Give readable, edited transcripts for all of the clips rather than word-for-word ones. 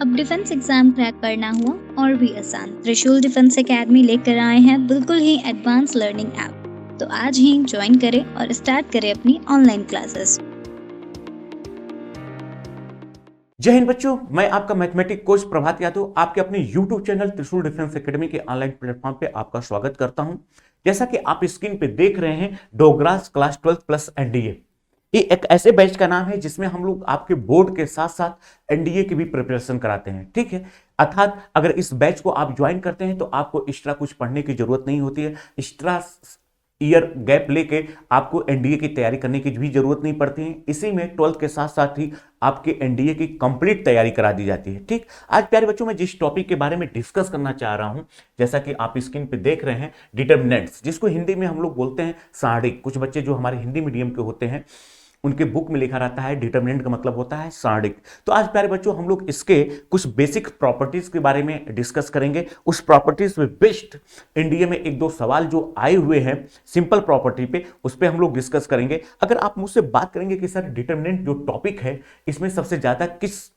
अब defence exam crack करना हुआ और भी आसान। त्रिशूल डिफेंस एकेडमी लेकर आए हैं बिल्कुल ही एडवांस लर्निंग ऐप। तो आज ही ज्वाइन करें और स्टार्ट करें अपनी ऑनलाइन क्लासेस। जय हिंद बच्चों, मैं आपका मैथमेटिक्स कोच प्रभात यादव आपके अपने YouTube चैनल त्रिशूल डिफेंस एकेडमी के ऑनलाइन प्लेटफॉर्म पे आपका स्वागत करता हूं। जैसा कि आप स्क्रीन पे देख रहे हैं, डोग्रास क्लास 12 प्लस एनडीए, ये एक ऐसे बैच का नाम है जिसमें हम लोग आपके बोर्ड के साथ साथ एनडीए की भी प्रिपरेशन कराते हैं। ठीक है, अर्थात अगर इस बैच को आप ज्वाइन करते हैं तो आपको एक्स्ट्रा कुछ पढ़ने की जरूरत नहीं होती है। एक्स्ट्रा ईयर गैप लेके आपको एनडीए की तैयारी करने की भी जरूरत नहीं पड़ती है। इसी में 12th के साथ साथ ही आपके एनडीए की कंप्लीट तैयारी करा दी जाती है। ठीक, आज प्यारे बच्चों मैं जिस टॉपिक के बारे में डिस्कस करना चाह रहा हूं, जैसा कि आप स्क्रीन पे देख रहे हैं, डिटर्मिनेंट्स, जिसको हिंदी में हम लोग बोलते हैं सारणिक। कुछ बच्चे जो हमारे हिंदी मीडियम के होते हैं उनके बुक में लिखा रहता है डिटर्मिनेंट का मतलब होता है सारणिक। तो आज प्यारे बच्चों हम लोग इसके कुछ बेसिक प्रॉपर्टीज के बारे में डिस्कस करेंगे। उस प्रॉपर्टीज में बेस्ट एनडीए में एक दो सवाल जो आए हुए हैं सिंपल प्रॉपर्टी पे, उस पर हम लोग डिस्कस करेंगे। अगर आप मुझसे बात करेंगे कि सर डिटर्मिनेंट जो टॉपिक है इसमें सबसे ज्यादा किस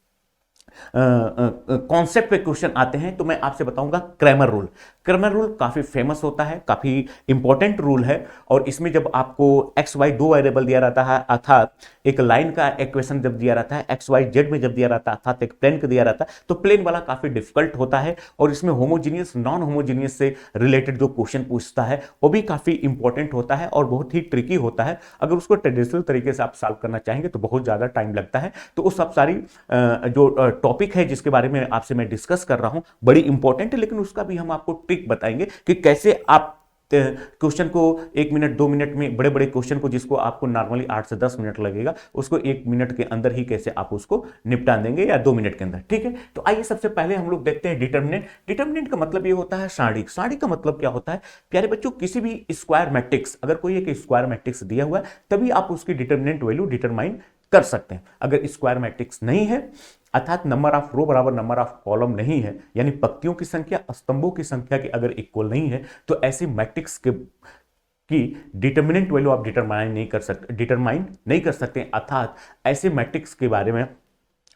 कॉन्सेप्ट पे क्वेश्चन आते हैं, तो मैं आपसे बताऊंगा क्रैमर रूल। क्रैमर रूल काफी फेमस होता है, काफी इंपॉर्टेंट रूल है। और इसमें जब आपको एक्स वाई दो वेरिएबल दिया रहता है, अर्थात एक लाइन का इक्वेशन जब दिया रहता है, एक्स वाई जेड में जब दिया रहता है, अर्थात एक प्लेन का दिया रहता है, तो प्लेन वाला काफी डिफिकल्ट होता है। और इसमें होमोजीनियस नॉन होमोजीनियस से रिलेटेड जो क्वेश्चन पूछता है वो भी काफी इंपॉर्टेंट होता है और बहुत ही ट्रिकी होता है। अगर उसको ट्रेडिशनल तरीके से आप सॉल्व करना चाहेंगे तो बहुत ज्यादा टाइम लगता है। तो वो सब सारी जो टॉपिक है जिसके बारे में आपसे मैं डिस्कस कर रहा हूं बड़ी इंपॉर्टेंट है, लेकिन उसका भी हम आपको ट्रिक बताएंगे कि कैसे आप क्वेश्चन को 1 मिनट 2 मिनट में, बड़े बड़े क्वेश्चन को जिसको आपको नॉर्मली 8 से 10 मिनट लगेगा, उसको 1 मिनट के अंदर ही कैसे आप उसको निपटा देंगे या 2 मिनट के अंदर। ठीक है, तो आइए सबसे पहले हम लोग देखते हैं डिटर्मिनेंट। डिटर्मिनेंट का मतलब ये होता है सारणिक। सारणिक का मतलब क्या होता है प्यारे बच्चों, किसी भी स्क्वायर मैट्रिक्स, अगर कोई एक स्क्वायर मैट्रिक्स दिया हुआ है तभी आप उसकी डिटर्मिनेंट वैल्यू डिटरमाइन कर सकते हैं। अगर स्क्वायर मैट्रिक्स नहीं है, अर्थात नंबर ऑफ रो बराबर नंबर ऑफ कॉलम नहीं है, यानी पंक्तियों की संख्या स्तंभों की संख्या के अगर इक्वल नहीं है, तो ऐसी मैट्रिक्स के की डिटर्मिनेंट वैल्यू आप डिटरमाइन नहीं कर सकते। अर्थात ऐसे मैट्रिक्स के बारे में,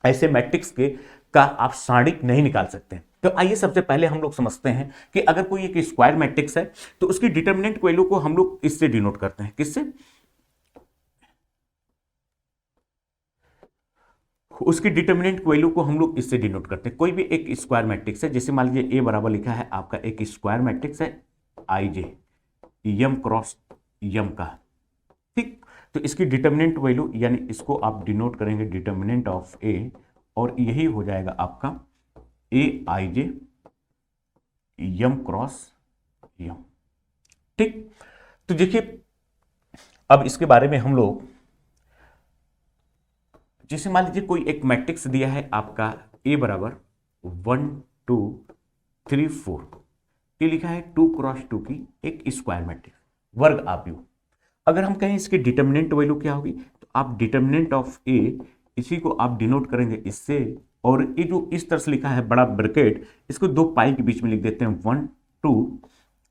ऐसे मैट्रिक्स के का आप सारणिक नहीं निकाल सकते। तो आइए सबसे पहले हम लोग समझते हैं कि अगर कोई एक स्क्वायर मैट्रिक्स है तो उसकी डिटर्मिनेंट वैल्यू को हम लोग इससे डिनोट करते हैं। किससे? उसकी डिटर्मिनेंट वैल्यू को हम लोग इससे डिनोट करते हैं। कोई भी एक स्क्वायर मैट्रिक्स है, जैसे मान लीजिए ए बराबर लिखा है आपका एक स्क्वायर मैट्रिक्स है आई जे यम क्रॉस यम का। ठीक, तो इसकी डिटर्मिनेंट वैल्यू, यानी इसको आप डिनोट करेंगे डिटर्मिनेंट ऑफ ए, और यही हो जाएगा आपका ए आई जे यम क्रॉस यम। ठीक, तो देखिए अब इसके बारे में हम लोग, जैसे मान लीजिए कोई एक मैट्रिक्स दिया है आपका ए बराबर 1 2 3 4, ये लिखा है 2 क्रॉस 2 की एक स्क्वायर मैट्रिक्स, वर्ग आव्यूह। अगर हम कहें इसकी डिटर्मिनेंट वैल्यू क्या होगी, तो आप डिटर्मिनेंट ऑफ ए, इसी को आप डिनोट करेंगे इससे, और ये जो इस तरह से लिखा है बड़ा ब्रैकेट, इसको दो पाई के बीच में लिख देते हैं 1 2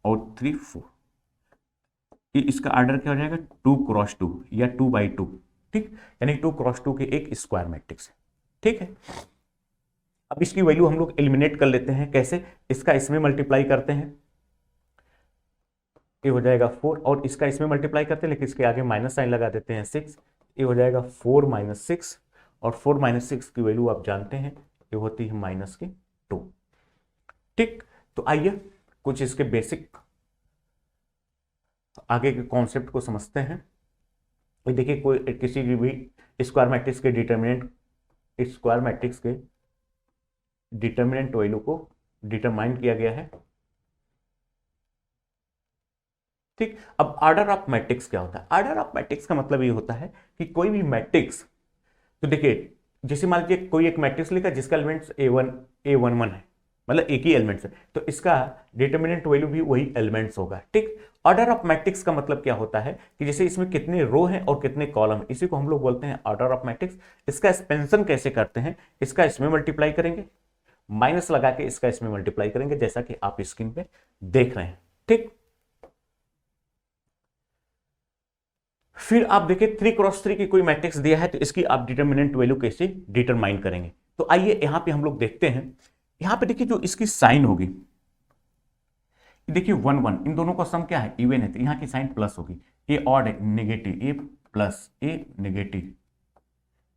और 3 4। ये इसका ऑर्डर क्या हो जाएगा 2 क्रॉस 2 या 2/2। ठीक, यानी 2 क्रॉस 2 के एक स्क्वायर मैट्रिक्स है। ठीक है, अब इसकी वैल्यू हम लोग एलिमिनेट कर लेते हैं। कैसे? इसका इसमें मल्टीप्लाई करते हैं, ये हो जाएगा 4, और इसका इसमें मल्टीप्लाई करते हैं लेकिन इसके आगे माइनस साइन लगा देते हैं 6, ये हो जाएगा 4 - 6, और 4 - 6 की वैल्यू आप जानते हैं ये होती है -2। ठीक, तो आइए कुछ इसके बेसिक आगे के कॉन्सेप्ट को समझते हैं। देखिए कोई किसी भी स्क्वायर मैट्रिक्स के डिटर्मिनेंट, स्क्वायर मैट्रिक्स के डिटर्मिनेंट वैल्यू को डिटरमाइन किया गया है। ठीक, अब ऑर्डर ऑफ मैट्रिक्स क्या होता है? ऑर्डर ऑफ मैट्रिक्स का मतलब ये होता है कि कोई भी मैट्रिक्स, तो देखिए जैसे मान लीजिए कोई एक मैट्रिक्स लिखा जिसका एलिमेंट्स A11 है, मतलब एक ही एलिमेंट्स है, तो इसका डिटर्मिनेंट वैल्यू भी वही एलिमेंट्स होगा। ठीक, ऑर्डर ऑफ मैट्रिक्स का मतलब क्या होता है कि जैसे इसमें कितने रो हैं और कितने कॉलम, इसी को हम लोग बोलते हैं ऑर्डर ऑफ मैट्रिक्स। इसका एक्सपेंशन कैसे करते हैं? इसका इसमें मल्टीप्लाई करेंगे, माइनस लगा के इसका इसमें मल्टीप्लाई करेंगे, जैसा कि आप स्क्रीन पे देख रहे हैं। ठीक, फिर आप देखिए 3 क्रॉस 3 की कोई मैट्रिक्स दिया है तो इसकी आप डिटर्मिनेंट वैल्यू कैसे डिटरमाइन करेंगे? तो आइए यहां पे हम लोग देखते हैं। यहां पे देखिए जो इसकी साइन होगी, देखिए 1 1, इन दोनों का सम क्या है, इवन है, तो यहाँ की साइन प्लस होगी। ए ऑड है, नेगेटिव, ए प्लस ए नेगेटिव,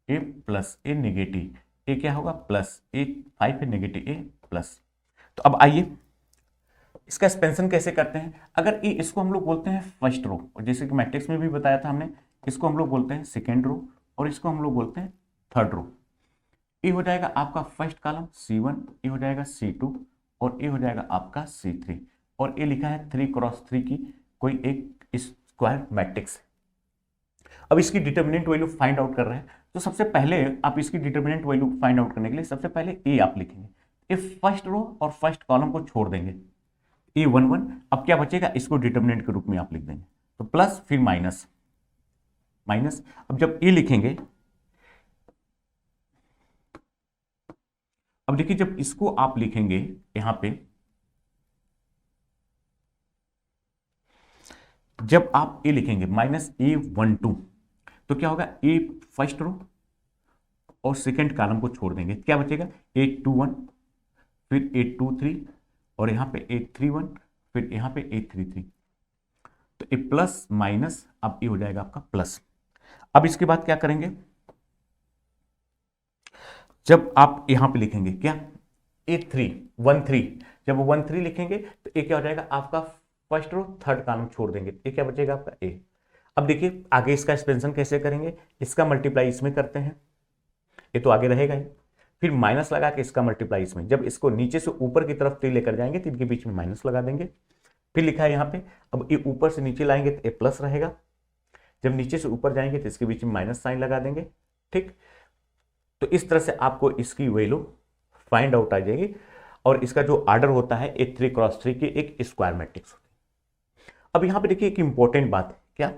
ए प्लस ए नेगेटिव, ए क्या होगा प्लस, ए 5 है नेगेटिव, ए प्लस। तो अब आइए इसका एक्सपेंशन कैसे करते हैं। अगर ए, इसको हम लोग बोलते हैं फर्स्ट रो, और जैसे कि मैट्रिक्स में भी बताया था हमने, इसको हम लोग बोलते हैं सेकेंड रो, और इसको हम लोग बोलते हैं थर्ड रो। ए हो जाएगा आपका फर्स्ट कॉलम C1, ए हो जाएगा C2, और ए हो जाएगा आपका C3, और ए लिखा है 3x3 की कोई एक स्क्वायर मैट्रिक्स। अब इसकी डिटर्मिनेंट वैल्यू फाइंड आउट कर रहे हैं, तो सबसे पहले आप इसकी डिटर्मिनेंट वैल्यू फाइंड आउट करने के लिए सबसे पहले ए आप लिखेंगे, ए फर्स्ट रो और फर्स्ट कॉलम को छोड़ देंगे, ए 1 1, अब क्या बचेगा, इसको डिटर्मिनेंट के रूप में आप लिख देंगे, तो प्लस फिर माइनस माइनस। अब जब ए लिखेंगे, अब देखिए जब इसको आप लिखेंगे यहां पे, जब आप ए लिखेंगे -A12, तो क्या होगा, ए फर्स्ट रो और सेकेंड कॉलम को छोड़ देंगे, क्या बचेगा A21, फिर A23, और यहां पे A31, फिर यहां पे A33, तो ए प्लस माइनस, अब ये हो जाएगा आपका प्लस। अब इसके बाद क्या करेंगे, जब आप यहां पे लिखेंगे क्या A313, जब 13 लिखेंगे तो ये क्या हो जाएगा आपका फर्स्ट रो थर्ड कॉलम छोड़ देंगे, ये क्या बचेगा आपका ए। अब देखिए आगे इसका एक्सपेंशन कैसे करेंगे, इसका मल्टीप्लाई इसमें करते हैं, ये तो आगे रहेगा ही, फिर माइनस लगा के इसका मल्टीप्लाई इसमें, जब इसको नीचे से ऊपर की तरफ लेकर जाएंगे तो इनके बीच में माइनस लगा देंगे, फिर लिखा है यहाँ पे, अब ये ऊपर से नीचे लाएंगे तो ए प्लस रहेगा, जब नीचे से ऊपर जाएंगे तो इसके बीच में माइनस साइन लगा देंगे, ठीक। तो इस तरह से आपको इसकी वैल्यू फाइंड आउट आ जाएगी, और इसका जो ऑर्डर होता है ए 3x3 की एक स्क्वायर मैट्रिक्स होती है। अब यहाँ पे देखिए एक इंपॉर्टेंट बात है, क्या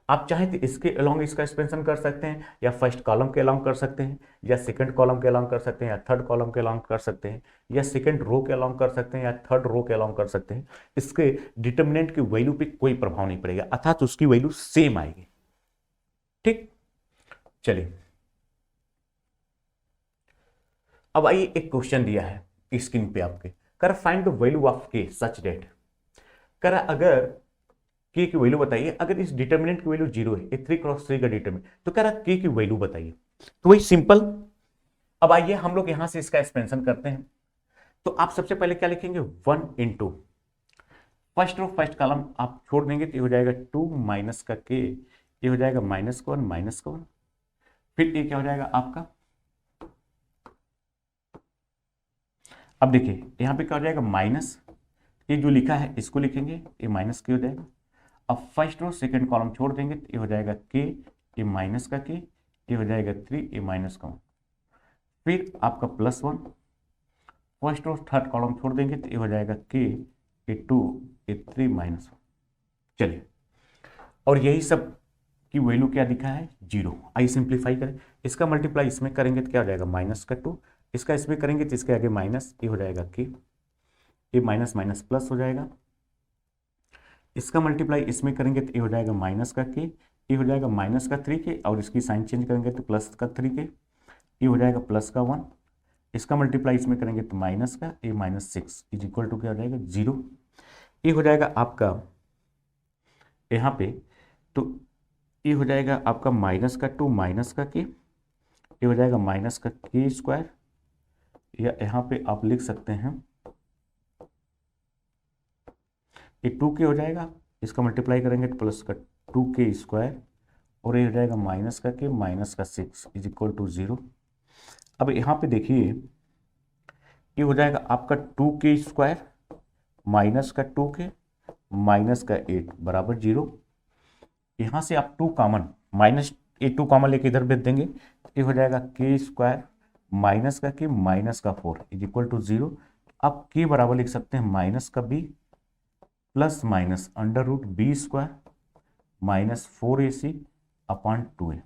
आप चाहें तो इसके अलोंग इसका एक्सपेंशन कर सकते हैं, या फर्स्ट कॉलम के अलोंग कर सकते हैं, या सेकंड कॉलम के अलोंग कर सकते हैं, या थर्ड कॉलम के अलोंग कर सकते हैं, या सेकंड रो के अलोंग कर सकते हैं, या थर्ड रो के अलोंग कर सकते हैं। इसके डिटर्मिनेंट की वैल्यू पे कोई प्रभाव नहीं पड़ेगा, अर्थात उसकी वैल्यू सेम आएगी, ठीक। चलिए अब आइए, एक क्वेश्चन दिया है स्क्रीन पे आपके, कर फाइंड द वैल्यू ऑफ के सच डेट, कर अगर के की वैल्यू बताइए, अगर इस डिटर्मिनेंट की वैल्यू 0 है, 3x3 का डिटर्मिनेंट, तो कह रहा के की वैल्यू बताइए, तो वही सिंपल। अब आइए हम लोग यहां से इसका एक्सपेंशन करते हैं, तो आप सबसे पहले क्या लिखेंगे, 1 into first row first column आप छोड़ देंगे तो ये हो जाएगा 2 माइनस का के, ये हो जाएगा -1, फिर ये क्या हो जाएगा आपका, अब देखिए यहां पे क्या हो जाएगा माइनस, ये जो लिखा है इसको लिखेंगे, ये माइनस के हो जाएगा, अब फर्स्ट रो सेकंड कॉलम छोड़ देंगे तो ये हो जाएगा के, ये माइनस का के, ये हो जाएगा 3, ये माइनस का 1, फिर आपका +1, फर्स्ट रो थर्ड कॉलम छोड़ देंगे तो ये हो जाएगा के, ये 2, ये 3 -1। चलिए, और यही सब की वैल्यू क्या दिखा है 0। आइए सिंप्लीफाई करें, इसका मल्टीप्लाई इसमें करेंगे तो क्या हो जाएगा -2, इसका इसमें करेंगे तो इसके आगे माइनस, ये हो जाएगा के, ये माइनस माइनस प्लस हो जाएगा, इसका मल्टीप्लाई इसमें करेंगे तो ये हो जाएगा माइनस का के, ये हो जाएगा माइनस का 3 के, और इसकी साइन चेंज करेंगे तो प्लस का 3 के, ये हो जाएगा प्लस का 1, इसका मल्टीप्लाई इसमें करेंगे तो माइनस का, ये -6 इज इक्वल टू क्या हो जाएगा 0। ये हो जाएगा आपका यहाँ पे, तो ये हो जाएगा आपका -2 माइनस का के, ये हो जाएगा माइनस का के स्क्वायर, या यहाँ पे आप लिख सकते हैं ये 2k हो जाएगा, इसका मल्टीप्लाई करेंगे तो प्लस का 2k स्क्वायर, और ये हो जाएगा माइनस का के माइनस का 6 इज इक्वल टू 0। अब यहाँ पे देखिए ये हो जाएगा आपका 2k स्क्वायर माइनस का 2k माइनस का 8 बराबर 0। यहाँ से आप 2 कॉमन, -2 कॉमन लेके इधर भेज देंगे, ये हो जाएगा k स्क्वायर माइनस का के माइनस का 4 इज इक्वल टू 0। आप के बराबर लिख सकते हैं माइनस का b plus minus √b square minus 4ac upon 2a,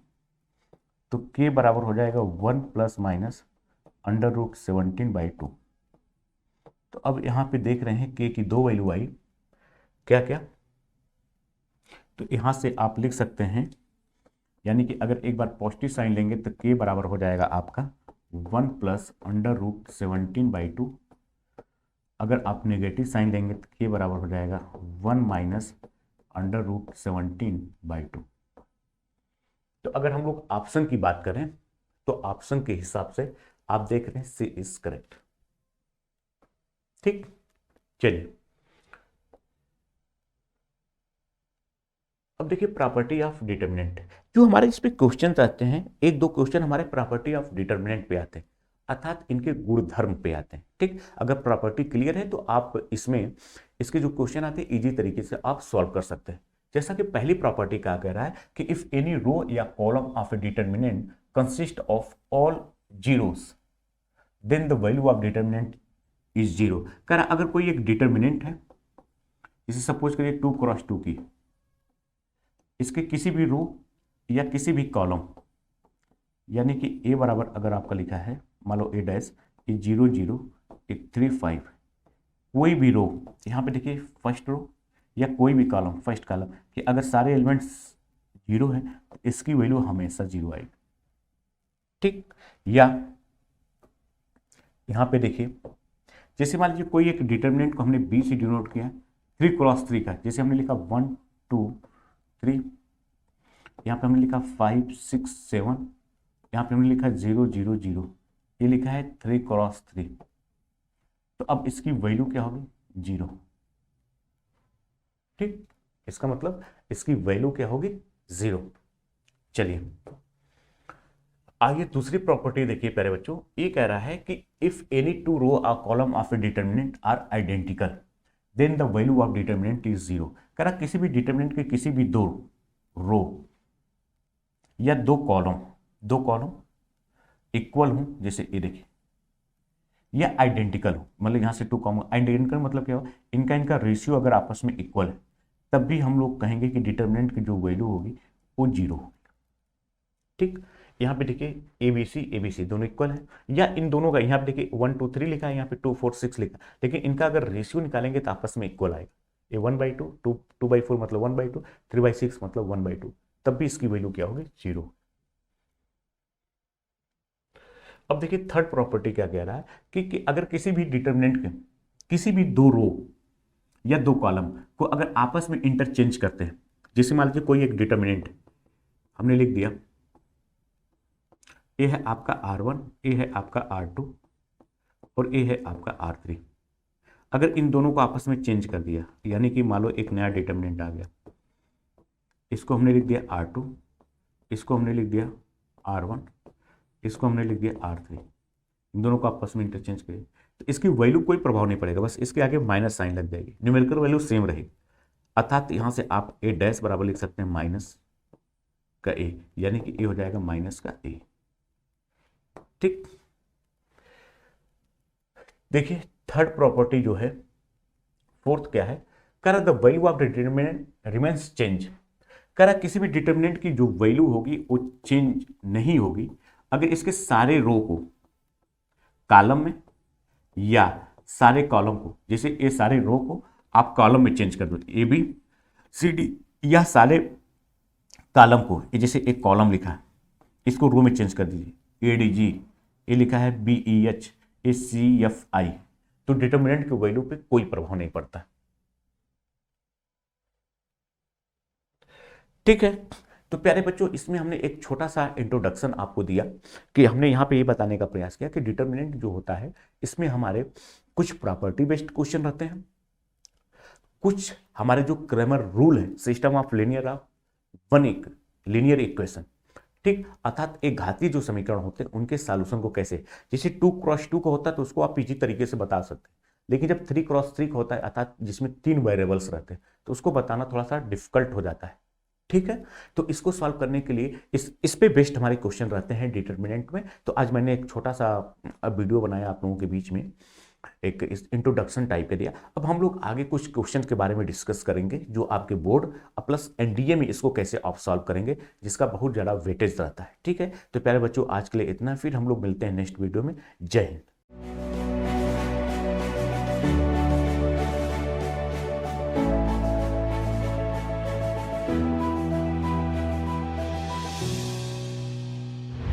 तो k बराबर हो जाएगा 1 प्लस माइनस √17/2। तो अब यहाँ पे देख रहे हैं k की 2 वैल्यू आई, क्या क्या, तो यहाँ से आप लिख सकते हैं, यानी कि अगर एक बार पॉजिटिव साइन लेंगे तो k बराबर हो जाएगा आपका 1 प्लस अंडर रूट 17/2, अगर आप नेगेटिव साइन देंगे तो ये बराबर हो जाएगा 1 माइनस अंडर रूट 17/2। तो अगर हम लोग ऑप्शन की बात करें तो ऑप्शन के हिसाब से आप देख रहे हैं सी इज करेक्ट। ठीक, चलिए अब देखिए प्रॉपर्टी ऑफ डिटर्मिनेंट। जो हमारे इस पे क्वेश्चन आते हैं, एक दो क्वेश्चन हमारे प्रॉपर्टी ऑफ डिटर्मिनेंट पे आते हैं, अर्थात इनके गुणधर्म पे आते हैं। ठीक, अगर प्रॉपर्टी क्लियर है तो आप इसमें इसके जो क्वेश्चन आते हैं इजी तरीके से आप सॉल्व कर सकते हैं। जैसा कि पहली प्रॉपर्टी क्या कह रहा है कि इफ एनी रो या column of a determinant consist of all zeros then the value of determinant is zero. कह रहा अगर कोई एक डिटर्मिनेंट है, इसे सपोज करिए 2 क्रॉस 2 की, इसके किसी भी रो या किसी भी कॉलम, यानी कि ए बराबर अगर आपका लिखा है मान लो ए डैश 0 0 1 3 5, कोई भी रो, यहाँ पे देखिए फर्स्ट रो या कोई भी कॉलम फर्स्ट कॉलम कि अगर सारे एलिमेंट्स 0 हैं तो इसकी वैल्यू हमेशा 0 आएगी। ठीक, या यहाँ पे देखिए जैसे मान लीजिए कोई एक डिटर्मिनेंट को हमने बी से डिनोट किया 3 क्रॉस 3 का, जैसे हमने लिखा 1 2 3, यहाँ पे हमने लिखा 5 6 7, यहाँ पे हमने लिखा 0 0 0, ये लिखा है 3 क्रॉस 3। तो अब इसकी वैल्यू क्या होगी 0। ठीक, इसका मतलब इसकी वैल्यू क्या होगी 0। चलिए आइए दूसरी प्रॉपर्टी देखिए प्यारे बच्चों। ये कह रहा है कि इफ एनी टू रो और column of a determinant are identical then the value of determinant is 0। कह रहा किसी भी डिटर्मिनेंट के किसी भी दो रो या दो कॉलम इक्वल हो, जैसे ये देखिए, या आइडेंटिकल हो, मतलब यहां से 2 कॉमन, आइडेंटिकल मतलब क्या हो, इनका रेशियो अगर आपस में इक्वल है तब भी हम लोग कहेंगे कि डिटर्मिनेंट की जो वैल्यू होगी वो 0 होगी। ठीक, यहाँ पे देखिए ABC दोनों इक्वल है, या इन दोनों का यहाँ पे देखिए 1 2 3 लिखा है, यहाँ पे 2 4 6 लिखा है, लेकिन इनका अगर रेशियो निकालेंगे तो आपस में इक्वल आएगा। ये 1/2 2/4 मतलब 1/2, 3/6 मतलब 1/2, तब भी इसकी वैल्यू क्या होगी 0। अब देखिए थर्ड प्रॉपर्टी क्या कह रहा है कि अगर किसी भी डिटर्मिनेंट के किसी भी दो रो या दो कॉलम को अगर आपस में इंटरचेंज करते हैं, जैसे मान लीजिए कोई एक डिटर्मिनेंट हमने लिख दिया, ए है आपका R1, ए है आपका R2 और ए है आपका R3। अगर इन दोनों को आपस में चेंज कर दिया, यानी कि मान लो एक नया डिटर्मिनेंट आ गया, इसको हमने लिख दिया R2, इसको हमने लिख दिया R1, इसको हमने लिख दिया R3, इन दोनों को आपस में इंटरचेंज करिए तो इसकी वैल्यू कोई प्रभाव नहीं पड़ेगा, बस इसके आगे माइनस साइन लग जाएगी, न्यूमेरिकल वैल्यू सेम रहेगी। अर्थात यहां से आप ए डैश बराबर लिख सकते हैं माइनस का ए, यानी कि ए हो जाएगा माइनस का ए। ठीक, देखिए थर्ड प्रॉपर्टी जो है, फोर्थ क्या है, कह रहा the value of determinant remains change. कह रहा किसी भी डिटर्मिनेंट की जो वैल्यू होगी वो चेंज नहीं होगी अगर इसके सारे रो को कॉलम में या सारे कॉलम को, जैसे ये सारे रो को आप कॉलम में चेंज कर दो, ABCD, या सारे कॉलम को, ये जैसे एक कॉलम लिखा है इसको रो में चेंज कर दीजिए, ADG, ये लिखा है BEH, ACFI, तो डिटर्मिनेंट की वैल्यू पे कोई प्रभाव नहीं पड़ता। ठीक है, तो प्यारे बच्चों इसमें हमने एक छोटा सा इंट्रोडक्शन आपको दिया कि हमने यहाँ पे ये बताने का प्रयास किया कि डिटर्मिनेंट जो होता है इसमें हमारे कुछ प्रॉपर्टी बेस्ड क्वेश्चन रहते हैं, कुछ हमारे जो क्रैमर रूल है, सिस्टम ऑफ लीनियर इक्वेशन। ठीक, अर्थात एक घातीय जो समीकरण होते हैं उनके सॉल्यूशन को कैसे, जैसे 2 क्रॉस 2 का होता है तो उसको आप इजी तरीके से बता सकते हैं, लेकिन जब 3 क्रॉस 3 का होता है अर्थात जिसमें 3 वेरिएबल्स रहते हैं तो उसको बताना थोड़ा सा डिफिकल्ट हो जाता है। ठीक है, तो इसको सॉल्व करने के लिए इस पे बेस्ड हमारे क्वेश्चन रहते हैं डिटर्मिनेंट में। तो आज मैंने एक छोटा सा वीडियो बनाया आप लोगों के बीच में, एक इंट्रोडक्शन टाइप के दिया। अब हम लोग आगे कुछ क्वेश्चन के बारे में डिस्कस करेंगे जो आपके बोर्ड प्लस NDA में इसको कैसे आप सॉल्व करेंगे, जिसका बहुत ज़्यादा वेटेज रहता है। ठीक है, तो प्यारे बच्चों आज के लिए इतना, फिर हम लोग मिलते हैं नेक्स्ट वीडियो में। जय हिंद।